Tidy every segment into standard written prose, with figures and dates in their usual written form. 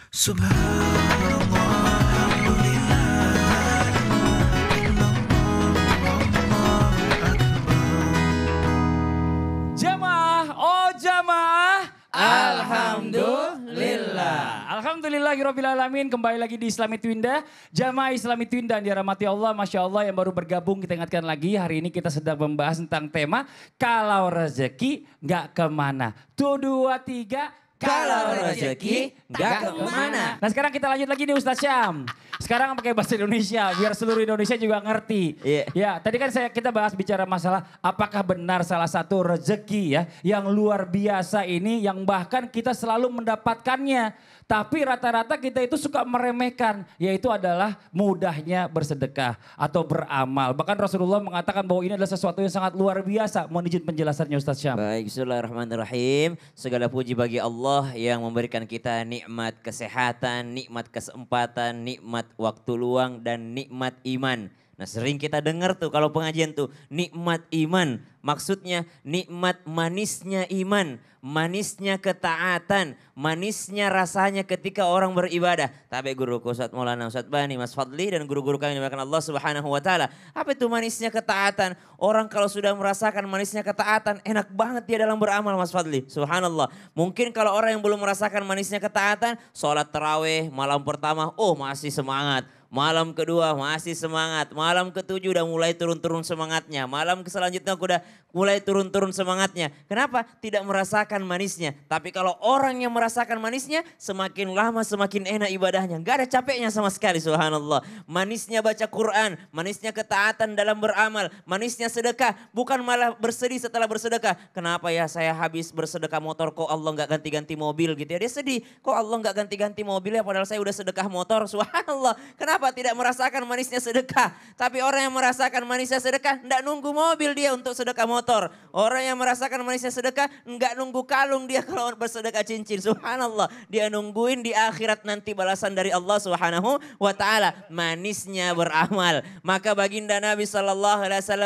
Subhanallah, alhamdulillah, Jamaah, oh jamaah. Alhamdulillah. Alhamdulillahirrabbilalamin. Kembali lagi di Islami Twinda. Jamaah Islami Twinda yang dirahmati Allah. Masya Allah yang baru bergabung kita ingatkan lagi. Hari ini kita sedang membahas tentang tema kalau rezeki nggak kemana. Tuh dua tiga. Kalau rezeki nggak kemana. Nah sekarang kita lanjut lagi nih Ustaz Syam. Sekarang pakai bahasa Indonesia biar seluruh Indonesia juga ngerti. Iya. Ya tadi kan kita bahas bicara masalah apakah benar salah satu rezeki ya yang luar biasa ini yang bahkan kita selalu mendapatkannya. Tapi rata-rata kita itu suka meremehkan yaitu adalah mudahnya bersedekah atau beramal. Bahkan Rasulullah mengatakan bahwa ini adalah sesuatu yang sangat luar biasa. Mohon izin penjelasannya Ustaz Syam. Baik, bismillahirrahmanirrahim. Segala puji bagi Allah yang memberikan kita nikmat kesehatan, nikmat kesempatan, nikmat waktu luang dan nikmat iman. Nah sering kita dengar tuh kalau pengajian tuh nikmat iman. Maksudnya nikmat manisnya iman, manisnya ketaatan, manisnya rasanya ketika orang beribadah. Tapi guruku Ustaz Maulana, Ustaz Bani, Mas Fadli dan guru-guru kami dimakan Allah Subhanahu wa taala. Apa itu manisnya ketaatan? Orang kalau sudah merasakan manisnya ketaatan, enak banget dia dalam beramal Mas Fadli. Subhanallah. Mungkin kalau orang yang belum merasakan manisnya ketaatan, sholat tarawih malam pertama, oh masih semangat. Malam kedua masih semangat, malam ketujuh udah mulai turun-turun semangatnya, malam selanjutnya udah mulai turun-turun semangatnya. Kenapa? Tidak merasakan manisnya. Tapi kalau orang yang merasakan manisnya, semakin lama semakin enak ibadahnya. Gak ada capeknya sama sekali, subhanallah. Manisnya baca Quran, manisnya ketaatan dalam beramal, manisnya sedekah. Bukan malah bersedih setelah bersedekah. Kenapa ya saya habis bersedekah motor kok Allah gak ganti-ganti mobil gitu ya. Dia sedih, kok Allah gak ganti-ganti mobilnya padahal saya udah sedekah motor, subhanallah. Kenapa tidak merasakan manisnya sedekah? Tapi orang yang merasakan manisnya sedekah, tidak nunggu mobil dia untuk sedekah motor. Orang yang merasakan manisnya sedekah, enggak nunggu kalung dia kalau bersedekah cincin. Subhanallah, dia nungguin di akhirat nanti balasan dari Allah Subhanahu wa taala. Manisnya beramal. Maka baginda Nabi SAW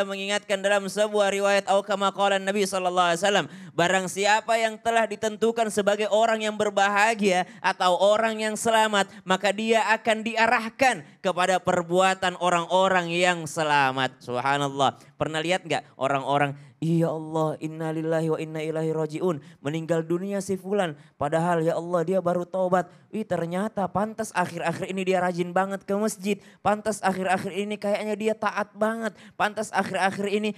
mengingatkan dalam sebuah riwayat atau kama qala Nabi SAW, barang siapa yang telah ditentukan sebagai orang yang berbahagia atau orang yang selamat, maka dia akan diarahkan kepada perbuatan orang-orang yang selamat. Subhanallah. Pernah lihat nggak orang-orang, ya Allah, innalillahi wa inna ilaihi rajiun, meninggal dunia si fulan, padahal ya Allah dia baru taubat. Ternyata pantas akhir-akhir ini dia rajin banget ke masjid, pantas akhir-akhir ini kayaknya dia taat banget, pantas akhir-akhir ini.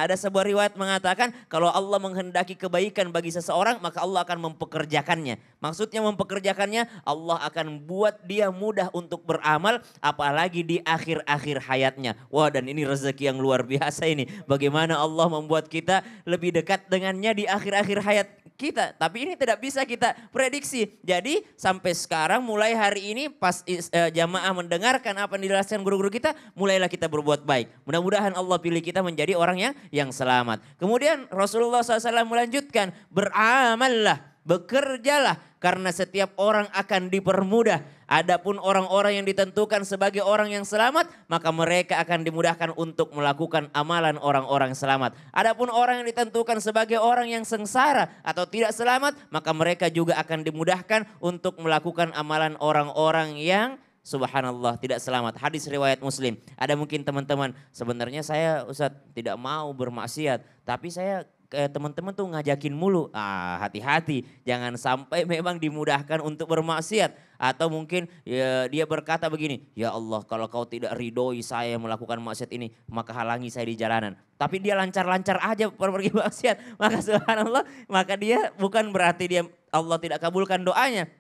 Ada sebuah riwayat mengatakan kalau Allah menghendaki kebaikan bagi seseorang, maka Allah akan mempekerjakannya. Maksudnya mempekerjakannya, Allah akan buat dia mudah untuk beramal, apalagi di akhir-akhir hayatnya. Wah, dan ini rezeki yang luar biasa ini. Bagaimana Allah membuat kita lebih dekat dengannya di akhir-akhir hayat kita. Tapi ini tidak bisa kita prediksi. Jadi sampai sekarang mulai hari ini pas jamaah mendengarkan apa yang dijelaskan guru-guru kita, mulailah kita berbuat baik. Mudah-mudahan Allah pilih kita menjadi orang yang selamat. Kemudian Rasulullah SAW melanjutkan, beramallah, bekerjalah karena setiap orang akan dipermudah. Adapun orang-orang yang ditentukan sebagai orang yang selamat, maka mereka akan dimudahkan untuk melakukan amalan orang-orang selamat. Adapun orang yang ditentukan sebagai orang yang sengsara atau tidak selamat, maka mereka juga akan dimudahkan untuk melakukan amalan orang-orang yang subhanallah tidak selamat. Hadis riwayat Muslim. Ada mungkin teman-teman, sebenarnya saya Ustaz tidak mau bermaksiat, tapi saya teman-teman tuh ngajakin mulu. Hati-hati, jangan sampai memang dimudahkan untuk bermaksiat. Atau mungkin ya, dia berkata begini, ya Allah kalau kau tidak ridhoi saya melakukan maksiat ini, maka halangi saya di jalanan. Tapi dia lancar-lancar aja pergi maksiat, maka subhanallah, maka dia bukan berarti dia Allah tidak kabulkan doanya.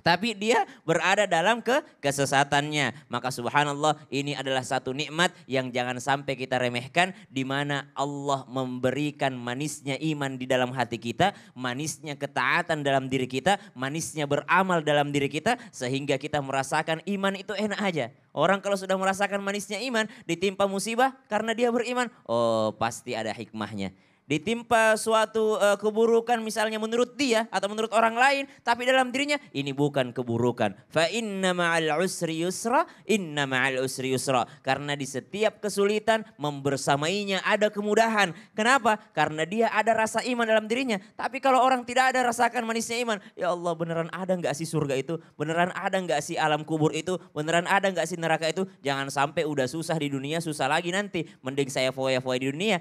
Tapi dia berada dalam kesesatannya. Maka subhanallah, ini adalah satu nikmat yang jangan sampai kita remehkan. Di mana Allah memberikan manisnya iman di dalam hati kita. Manisnya ketaatan dalam diri kita. Manisnya beramal dalam diri kita. Sehingga kita merasakan iman itu enak aja. Orang kalau sudah merasakan manisnya iman, ditimpa musibah karena dia beriman. Oh pasti ada hikmahnya. ditimpa suatu keburukan misalnya menurut dia atau menurut orang lain, tapi dalam dirinya ini bukan keburukan. Fa inna ma'al usri yusra, inna ma'al usri yusra. Karena di setiap kesulitan membersamainya ada kemudahan. Kenapa? Karena dia ada rasa iman dalam dirinya. Tapi kalau orang tidak ada rasakan manisnya iman, ya Allah beneran ada nggak sih surga itu? Beneran ada nggak sih alam kubur itu? Beneran ada nggak sih neraka itu? Jangan sampai udah susah di dunia, susah lagi nanti. Mending saya foya-foya di dunia.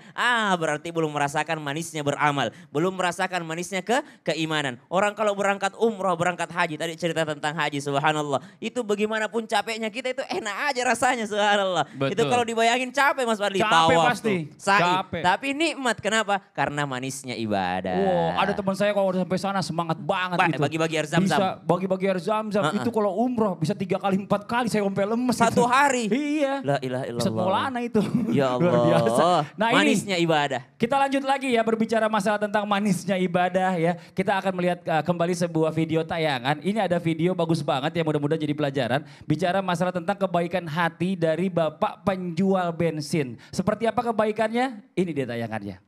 Berarti belum merasakan manisnya beramal. Belum merasakan manisnya keimanan. Orang kalau berangkat umroh, berangkat haji. Tadi cerita tentang haji, subhanallah. Itu bagaimanapun capeknya kita itu enak aja rasanya, subhanallah. Betul. Itu kalau dibayangin capek Mas Fadli. Capek Tawaf pasti. tuh, sa'i. Capek. Tapi nikmat, kenapa? Karena manisnya ibadah. Wow, ada teman saya kalau udah sampai sana semangat banget gitu. Bagi-bagi air zam-zam. Bisa bagi-bagi air zam-zam. Itu kalau umroh bisa 3 kali 4 kali saya sampai lemes. Satu itu. hari. Iya. La ilaha illallah. Ustaz Maulana itu. Ya Luar biasa. Allah. Nah Manisnya ini ibadah. kita lanjut lagi ya berbicara masalah tentang manisnya ibadah ya. Kita akan melihat kembali sebuah video tayangan. Ini ada video bagus banget ya, mudah-mudahan jadi pelajaran. Bicara masalah tentang kebaikan hati dari Bapak penjual bensin. Seperti apa kebaikannya? Ini dia tayangannya.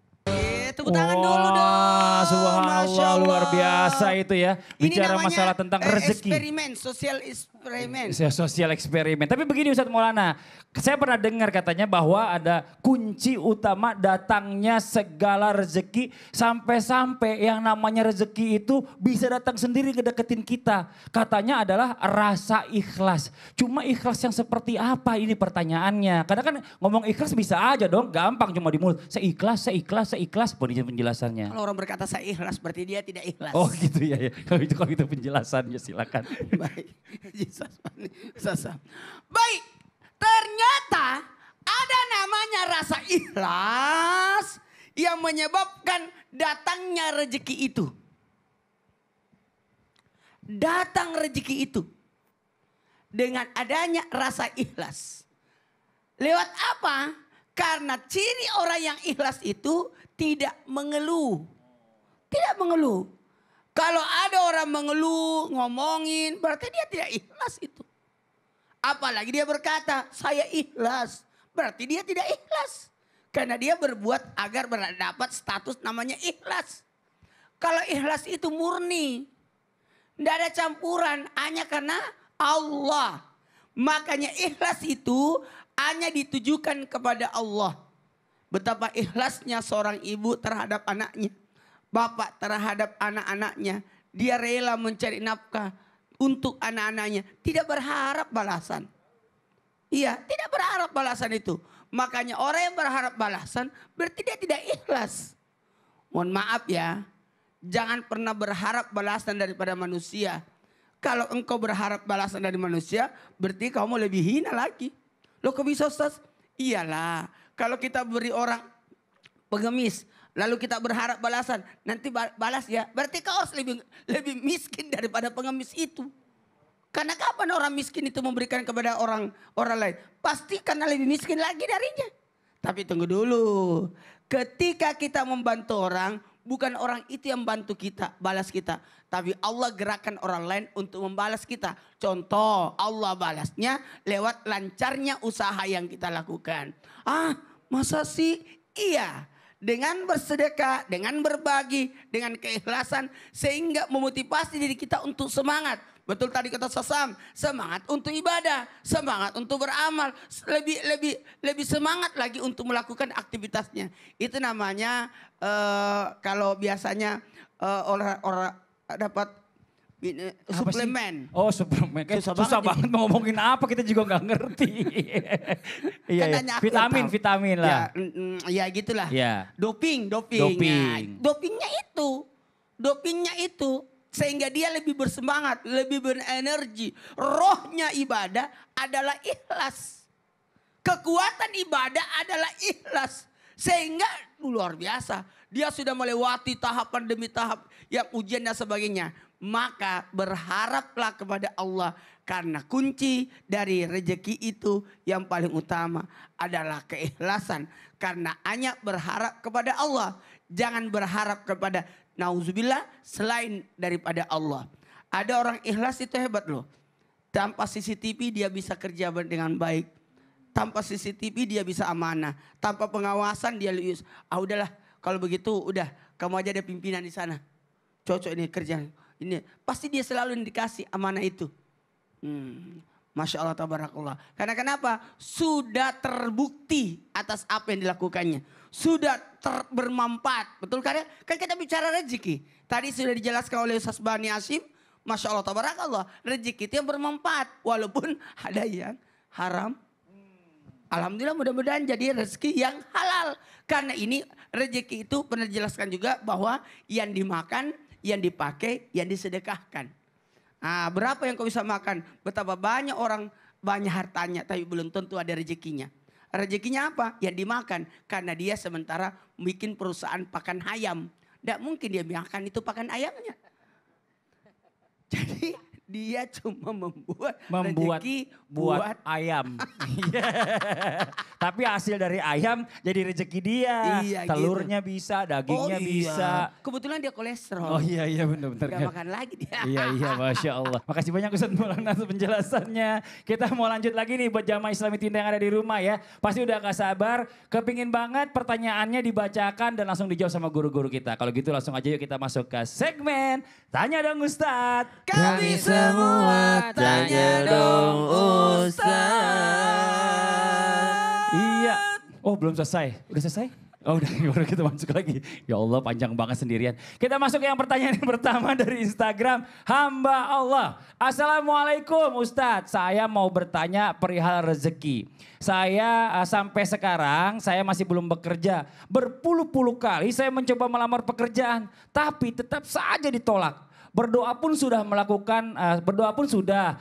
Tepuk tangan dulu dong. Subhanallah, Masya Allah. luar biasa itu ya. Ini Bicara namanya, masalah tentang rezeki. Eksperimen, sosial eksperimen. Sosial eksperimen. Tapi begini Ustadz Maulana, saya pernah dengar katanya bahwa ada kunci utama datangnya segala rezeki. Sampai-sampai yang namanya rezeki itu bisa datang sendiri ngedeketin kita. Katanya adalah rasa ikhlas. Cuma ikhlas yang seperti apa ini pertanyaannya. Kadang kan ngomong ikhlas bisa aja dong, gampang cuma di mulut. Saya ikhlas, saya ikhlas, saya ikhlas. Penjelasannya. Kalau orang berkata saya ikhlas berarti dia tidak ikhlas. Oh gitu ya. Kalau itu penjelasannya silakan. Baik. Baik. Ternyata ada namanya rasa ikhlas yang menyebabkan datangnya rezeki itu. Datang rezeki itu dengan adanya rasa ikhlas. Lewat apa? Karena ciri orang yang ikhlas itu tidak mengeluh. Tidak mengeluh. Kalau ada orang mengeluh, ngomongin, berarti dia tidak ikhlas itu. Apalagi dia berkata, saya ikhlas. Berarti dia tidak ikhlas. Karena dia berbuat agar mendapat status namanya ikhlas. Kalau ikhlas itu murni. Tidak ada campuran, hanya karena Allah. Makanya ikhlas itu hanya ditujukan kepada Allah. Betapa ikhlasnya seorang ibu terhadap anaknya. Bapak terhadap anak-anaknya. Dia rela mencari nafkah untuk anak-anaknya. Tidak berharap balasan. Iya, tidak berharap balasan itu. Makanya orang yang berharap balasan berarti dia tidak ikhlas. Mohon maaf ya. Jangan pernah berharap balasan daripada manusia. Kalau engkau berharap balasan dari manusia berarti kamu lebih hina lagi. Loh kok bisa Ustaz? Iyalah. Kalau kita beri orang pengemis, lalu kita berharap balasan, nanti balas ya. Berarti kau harus lebih miskin daripada pengemis itu. Karena kapan orang miskin itu memberikan kepada orang lain? Pasti karena lebih miskin lagi darinya. Tapi tunggu dulu. Ketika kita membantu orang, bukan orang itu yang bantu kita, balas kita. Tapi Allah gerakkan orang lain untuk membalas kita. Contoh, Allah balasnya lewat lancarnya usaha yang kita lakukan. Masa sih? Iya. Dengan bersedekah, dengan berbagi, dengan keikhlasan. Sehingga memotivasi diri kita untuk semangat. Betul tadi kata Sasam, semangat untuk ibadah, semangat untuk beramal, lebih semangat lagi untuk melakukan aktivitasnya. Itu namanya kalau biasanya orang dapat suplemen. Oh suplemen, susah banget mau ngomongin apa kita juga nggak ngerti. Iya, Kan vitamin lah. Ya gitulah. Ya. Doping. Dopingnya itu. Sehingga dia lebih bersemangat, lebih berenergi. Rohnya ibadah adalah ikhlas. Kekuatan ibadah adalah ikhlas. Sehingga luar biasa. Dia sudah melewati tahapan demi tahap yang ujian dan sebagainya. Maka berharaplah kepada Allah. Karena kunci dari rezeki itu yang paling utama adalah keikhlasan. Karena hanya berharap kepada Allah. Jangan berharap kepada nauzubillah selain daripada Allah. Ada orang ikhlas itu hebat loh. Tanpa CCTV dia bisa kerja dengan baik. Tanpa CCTV dia bisa amanah. Tanpa pengawasan dia udahlah kalau begitu udah kamu aja ada pimpinan di sana. Cocok ini kerja. Ini pasti dia selalu dikasih amanah itu. Masya Allah tabarakallah. Karena kenapa? Sudah terbukti atas apa yang dilakukannya. Sudah bermanfaat. Betul kan ya? Kan kita bicara rezeki. Tadi sudah dijelaskan oleh Ustaz Bani Hashim. Masya Allah tabarakallah. Rezeki itu yang bermanfaat. Walaupun ada yang haram. Alhamdulillah mudah-mudahan jadi rezeki yang halal. Karena ini rezeki itu pernah dijelaskan juga bahwa yang dimakan, yang dipakai, yang disedekahkan. Nah, berapa yang kau bisa makan? Betapa banyak orang banyak hartanya tapi belum tentu ada rezekinya. Rezekinya apa? Yang dimakan. Karena dia sementara bikin perusahaan pakan ayam. Tidak mungkin dia makan itu pakan ayamnya. Jadi dia cuma membuat rezeki buat ayam. Tapi hasil dari ayam jadi rezeki dia. Iya, telurnya gitu. bisa, dagingnya bisa. Kebetulan dia kolesterol. Oh iya benar-benar. Gak makan lagi dia. Iya Masya Allah. Makasih banyak Ustaz Maulana atas penjelasannya. Kita mau lanjut lagi nih buat jamaah Islami Tinta yang ada di rumah ya. Pasti udah gak sabar, kepingin banget pertanyaannya dibacakan dan langsung dijawab sama guru-guru kita. Kalau gitu langsung aja yuk kita masuk ke segmen Tanya Dong Ustaz. Kami semua tanya dong Ustaz. Iya. Oh belum selesai. Udah selesai? Oh udah, baru kita masuk lagi. Ya Allah panjang banget sendirian. Kita masuk ke yang pertanyaan yang pertama dari Instagram. Hamba Allah. Assalamualaikum Ustadz. Saya mau bertanya perihal rezeki. Saya sampai sekarang saya masih belum bekerja. Berpuluh-puluh kali saya mencoba melamar pekerjaan. Tapi tetap saja ditolak. Berdoa pun sudah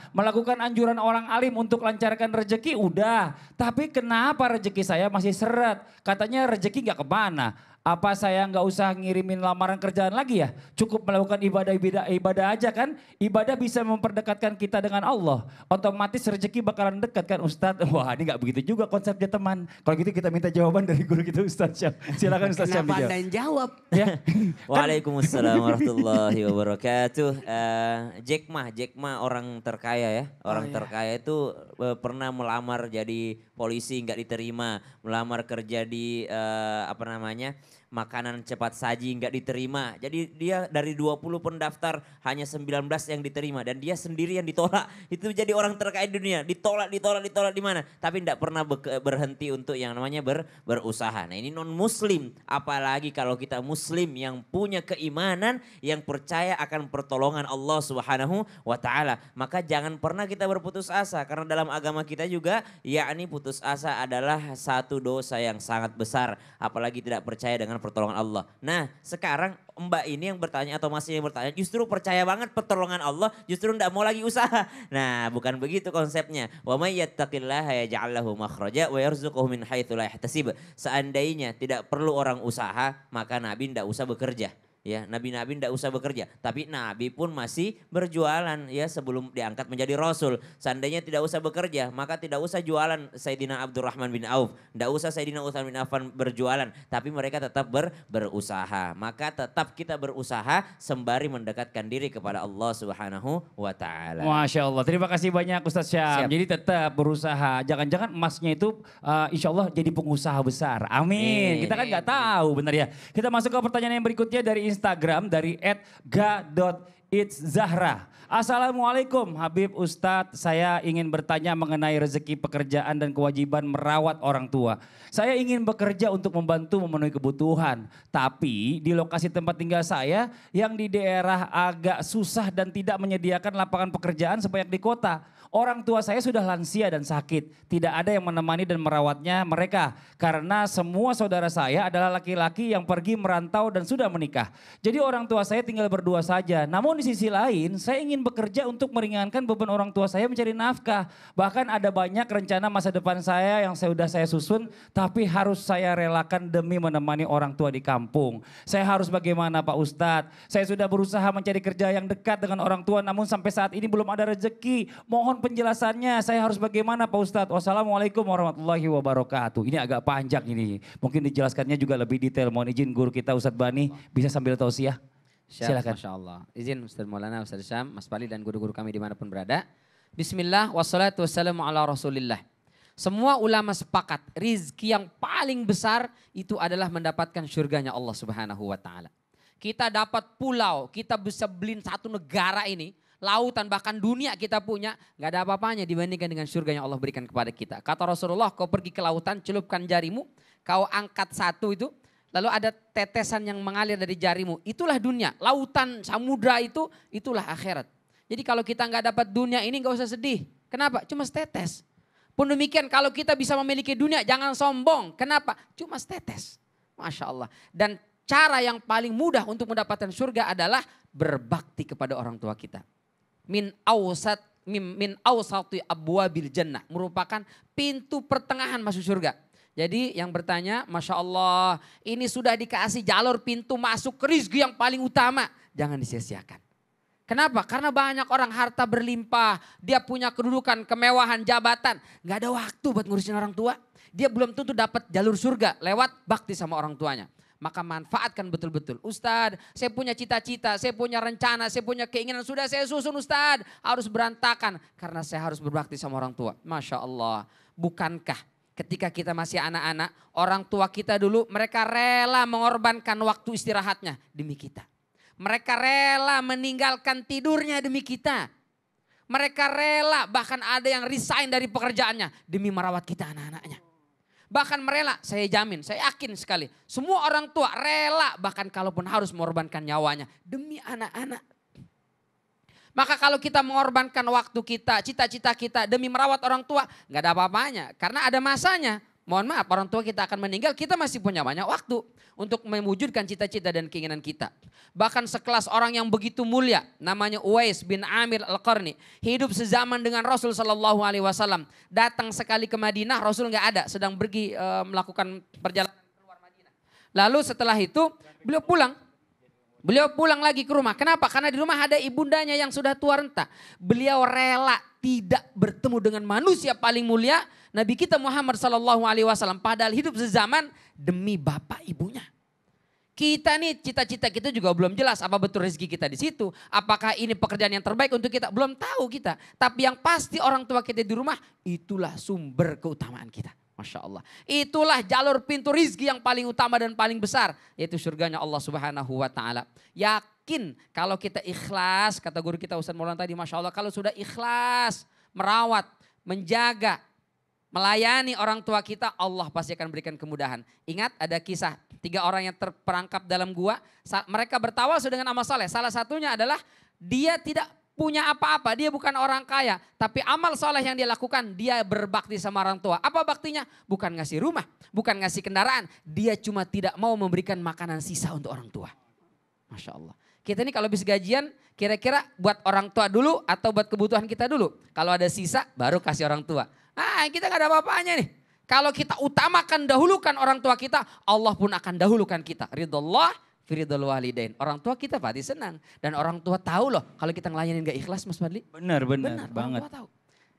melakukan anjuran orang alim untuk lancarkan rezeki udah. Tapi kenapa rezeki saya masih seret? Katanya rezeki gak kemana. Apa saya nggak usah ngirimin lamaran kerjaan lagi ya? Cukup melakukan ibadah aja kan? Ibadah bisa memperdekatkan kita dengan Allah. Otomatis rezeki bakalan dekat kan Ustadz? Wah ini nggak begitu juga konsepnya teman. Kalau gitu kita minta jawaban dari guru kita Ustadz Syam. Silakan Ustadz Syam dijawab. Kenapa Anda yang jawab? Ya. Waalaikumsalam warahmatullahi wabarakatuh. Jack Ma orang terkaya ya. Orang terkaya itu pernah melamar jadi polisi nggak diterima. Melamar kerja di makanan cepat saji nggak diterima. Jadi dia dari 20 pendaftar hanya 19 yang diterima. Dan dia sendiri yang ditolak. Itu jadi orang terkaya di dunia. Ditolak di mana. Tapi tidak pernah berhenti untuk yang namanya berusaha. Nah ini non muslim. Apalagi kalau kita muslim yang punya keimanan. Yang percaya akan pertolongan Allah Subhanahu wa ta'ala. Maka jangan pernah kita berputus asa. Karena dalam agama kita juga yakni putus asa adalah satu dosa yang sangat besar. Apalagi tidak percaya dengan pertolongan Allah. Nah sekarang Mbak ini yang bertanya atau masih yang bertanya justru percaya banget pertolongan Allah, justru enggak mau lagi usaha. Nah bukan begitu konsepnya. Wa may yattaqillaha yaj'al lahu makhraja wa yarzuquhu min haitsu la yahtasib. Seandainya tidak perlu orang usaha, maka Nabi enggak usah bekerja. Ya, nabi-nabi tidak usah bekerja, tapi nabi pun masih berjualan ya sebelum diangkat menjadi rasul. Seandainya tidak usah bekerja, maka tidak usah jualan Sayyidina Abdurrahman bin Auf, tidak usah Sayyidina Utsman bin Affan berjualan, tapi mereka tetap berusaha. Maka tetap kita berusaha sembari mendekatkan diri kepada Allah Subhanahu wa taala. Masya Allah, terima kasih banyak Ustadz Syam. Jadi tetap berusaha, jangan-jangan emasnya itu insya Allah jadi pengusaha besar. Amin. Kita kan nggak tahu benar ya. Kita masuk ke pertanyaan yang berikutnya dari Instagram dari @ga.itszahra. Assalamualaikum Habib Ustadz, saya ingin bertanya mengenai rezeki pekerjaan dan kewajiban merawat orang tua. Saya ingin bekerja untuk membantu memenuhi kebutuhan. Tapi di lokasi tempat tinggal saya yang di daerah agak susah dan tidak menyediakan lapangan pekerjaan sebanyak di kota. Orang tua saya sudah lansia dan sakit. Tidak ada yang menemani dan merawatnya mereka. Karena semua saudara saya adalah laki-laki yang pergi merantau dan sudah menikah. Jadi orang tua saya tinggal berdua saja. Namun di sisi lain saya ingin bekerja untuk meringankan beban orang tua saya mencari nafkah. Bahkan ada banyak rencana masa depan saya yang sudah saya susun. Tapi harus saya relakan demi menemani orang tua di kampung. Saya harus bagaimana Pak Ustadz? Saya sudah berusaha mencari kerja yang dekat dengan orang tua. Namun sampai saat ini belum ada rezeki. Mohon penjelasannya, saya harus bagaimana Pak Ustadz? Wassalamualaikum warahmatullahi wabarakatuh. Ini agak panjang ini. Mungkin dijelaskannya juga lebih detail. Mohon izin guru kita Ustadz Bani bisa sambil tausiah. Silakan. Masya Allah. Izin Ustadz Maulana, Ustadz Syam, Mas Bali dan guru-guru kami dimanapun berada. Bismillah, wassalatu wassalamu ala rasulillah. Semua ulama sepakat rizki yang paling besar itu adalah mendapatkan surganya Allah Subhanahu wa taala. Kita dapat pulau, kita bisa beliin satu negara ini, lautan bahkan dunia kita punya, nggak ada apa-apanya dibandingkan dengan surga yang Allah berikan kepada kita. Kata Rasulullah, kau pergi ke lautan, celupkan jarimu, kau angkat satu itu, lalu ada tetesan yang mengalir dari jarimu. Itulah dunia, lautan, samudra itu, itulah akhirat. Jadi kalau kita nggak dapat dunia ini nggak usah sedih. Kenapa? Cuma setetes. Pun demikian kalau kita bisa memiliki dunia jangan sombong. Kenapa? Cuma setetes. Masya Allah. Dan cara yang paling mudah untuk mendapatkan surga adalah berbakti kepada orang tua kita. Min awsati abwabil jannah. Merupakan pintu pertengahan masuk surga. Jadi yang bertanya, Masya Allah ini sudah dikasih jalur pintu masuk ke rizki yang paling utama. Jangan disia-siakan. Kenapa? Karena banyak orang harta berlimpah, dia punya kedudukan, kemewahan, jabatan. Gak ada waktu buat ngurusin orang tua. Dia belum tentu dapat jalur surga lewat bakti sama orang tuanya. Maka manfaatkan betul-betul. Ustadz, saya punya cita-cita, saya punya rencana, saya punya keinginan. Sudah saya susun Ustadz, harus berantakan. Karena saya harus berbakti sama orang tua. Masya Allah, bukankah ketika kita masih anak-anak, orang tua kita dulu mereka rela mengorbankan waktu istirahatnya demi kita. Mereka rela meninggalkan tidurnya demi kita. Mereka rela bahkan ada yang resign dari pekerjaannya demi merawat kita anak-anaknya. Bahkan merela, saya jamin, saya yakin sekali. Semua orang tua rela bahkan kalaupun harus mengorbankan nyawanya demi anak-anak. Maka kalau kita mengorbankan waktu kita, cita-cita kita demi merawat orang tua, nggak ada apa-apanya. Karena ada masanya. Mohon maaf, orang tua kita akan meninggal, kita masih punya banyak waktu untuk mewujudkan cita-cita dan keinginan kita. Bahkan sekelas orang yang begitu mulia, namanya Uwais bin Amir Al-Qarni, hidup sezaman dengan Rasul Sallallahu Alaihi Wasallam. Datang sekali ke Madinah, Rasul nggak ada, sedang pergi melakukan perjalanan keluar Madinah. Lalu setelah itu beliau pulang. Beliau pulang lagi ke rumah. Kenapa? Karena di rumah ada ibundanya yang sudah tua renta. Beliau rela tidak bertemu dengan manusia paling mulia, Nabi kita Muhammad Sallallahu Alaihi Wasallam. Padahal hidup sezaman demi bapak ibunya. Kita nih cita-cita kita juga belum jelas apa betul rezeki kita di situ. Apakah ini pekerjaan yang terbaik untuk kita? Belum tahu kita. Tapi yang pasti orang tua kita di rumah itulah sumber keutamaan kita. Masya Allah. Itulah jalur pintu rizki yang paling utama dan paling besar. Yaitu surganya Allah Subhanahu wa ta'ala. Yakin kalau kita ikhlas, kata guru kita Ustaz Maulana tadi, Masya Allah. Kalau sudah ikhlas, merawat, menjaga, melayani orang tua kita, Allah pasti akan berikan kemudahan. Ingat ada kisah 3 orang yang terperangkap dalam gua. Mereka bertawasul dengan amal saleh. Salah satunya adalah dia tidak punya apa-apa, dia bukan orang kaya. Tapi amal soleh yang dia lakukan, dia berbakti sama orang tua. Apa baktinya? Bukan ngasih rumah, bukan ngasih kendaraan. Dia cuma tidak mau memberikan makanan sisa untuk orang tua. Masya Allah. Kita ini kalau habis gajian, kira-kira buat orang tua dulu atau buat kebutuhan kita dulu. Kalau ada sisa, baru kasih orang tua. Nah kita gak ada apa-apanya nih. Kalau kita utamakan, dahulukan orang tua kita, Allah pun akan dahulukan kita. Ridullah firidul walidain. Orang tua kita pasti senang. Dan orang tua tahu loh kalau kita ngelayanin gak ikhlas Mas Fadli. Benar Benar banget. orang tua tahu.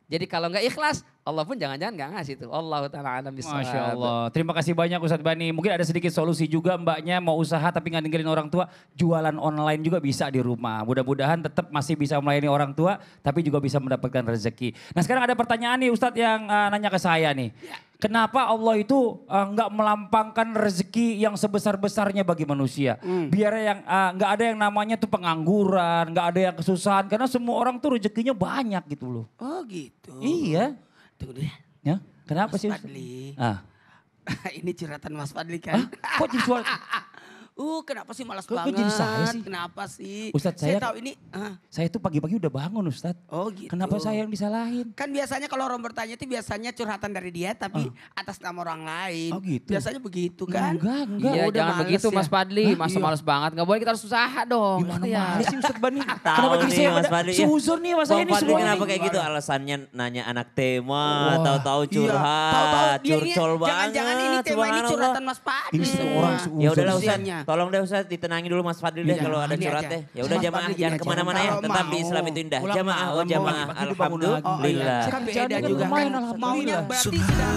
Jadi kalau gak ikhlas, Allah pun jangan-jangan gak ngasih itu. Allah ta'ala alam bisawab. Masya Allah. Terima kasih banyak Ustadz Bani. Mungkin ada sedikit solusi juga mbaknya mau usaha tapi nggak ninggalin orang tua. Jualan online juga bisa di rumah. Mudah-mudahan tetap masih bisa melayani orang tua tapi juga bisa mendapatkan rezeki. Nah sekarang ada pertanyaan nih Ustadz yang nanya ke saya nih. Kenapa Allah itu nggak melampangkan rezeki yang sebesar-besarnya bagi manusia? Biar yang nggak ada yang namanya tuh pengangguran, nggak ada yang kesusahan. Karena semua orang tuh rezekinya banyak gitu loh. Oh gitu. Iya. Tunggu dulu ya. Ya, kenapa Mas sih? Fadli. Ini Ini curhatan Mas Fadli kan. kok jadi suara? Kenapa sih malas Kok banget? jadi saya sih? Kenapa sih? Ustadz, saya saya- tahu ini. Saya tuh pagi-pagi udah bangun Ustadz. Oh gitu. Kenapa saya yang disalahin? Kan biasanya kalau orang bertanya itu biasanya curhatan dari dia tapi atas nama orang lain. Oh, gitu. Biasanya begitu kan. Enggak. Iya udah jangan males begitu ya. Mas Fadli, masa Iya. males banget. Gak boleh kita harus usaha dong. Gimana Ngerti ya? males sih Ustadz Bani? Tahu Kenapa jadi nih, saya Mas pada Fadli, ya. suzon nih Mas saya Bang ini Fadli semua kenapa ini. kayak gitu? Alasannya nanya anak tema, Wah, tahu-tahu Iya, curhat, tahu-tahu dia ini curcol banget. jangan-jangan ini tema ini subhanallah. curhatan Mas Fadli. Ini seorang Ya udahlah Ustaz, Usianya. tolong deh Ustaz ditenangin dulu Mas Fadli deh Iya, kalau ada ini curhat aja. deh. Ya udah Mas jamaah Fadli gini jangan aja. kemana-mana ya, Kalau tetap di mau, Islam itu indah. pulang Jamaah, malam, oh jamaah, pagi-pagi udah bangun lagi. alhamdulillah. Kan beda Kerjaannya kan juga. lumayan, Maunya alhamdulillah. berarti sudah